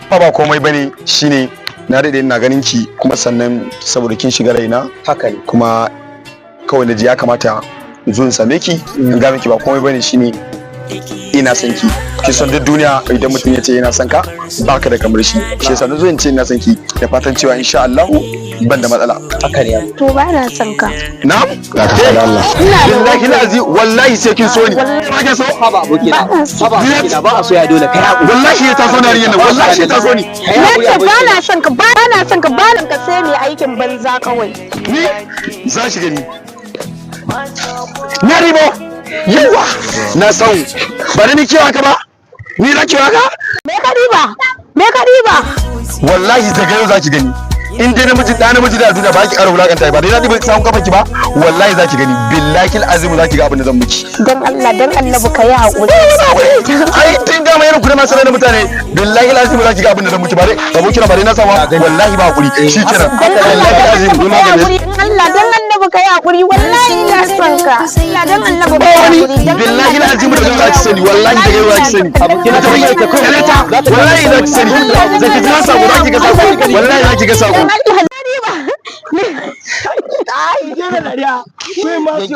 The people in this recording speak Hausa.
ba komai bane, shine na daɗe ina ganin ki kuma sannan saboda kin shiga raina haka ne kuma kawai na ji ya kamata in zo in same ki in ga miki ba komai bane, shine ina son ki. Ki san duk duniya idan mutum ya ce yana son ka baka da kamar shi yasa na zo in ce ina son ki da fatan cewa insha Allah ban da matsala. haka ne To ba na son ka. Na? Billahi lazi wallahi sai kin so ni. Ba ke so? haba abokina haba abokina ba a so ya dole kai hakuri Wallahi ta so na riyan nan, wallahi ta so ni. Nace ba na son ka, ba na son ka, ba na ka sai mai aikin banza kawai. Ni za shi gani. Na ribo. Yawa na sau. Bari ni kiwa ka ba? Ni na kiwa ka? Me ka riba? Me ka riba? Wallahi daga yau za ki gani. In dai namiji da duniya ba ki ƙara wulakanta ba dai na dibe samun kafa ki ba wallahi za ki gani billahi azim za ki ga abin da zan miki. Dan Allah ka yi hakuri. Ai tun ga mai rukuna masu na mutane billahi azim za ki ga abin da zan miki ba dai aboki na ba dai na sawa wallahi ba hakuri shikenan. Wallahi azim ni ma gani. Allah dan Allah ka yi hakuri wallahi ina son ka. Allah dan Allah ka yi hakuri. Billahi azim da za ki sani wallahi da yau za ki sani. Abokina ta bayyana ta wallahi za ki sani. Zaki ji na samu za ki ga sako wallahi za ki ga sako. Allah ai je da dariya sai ma su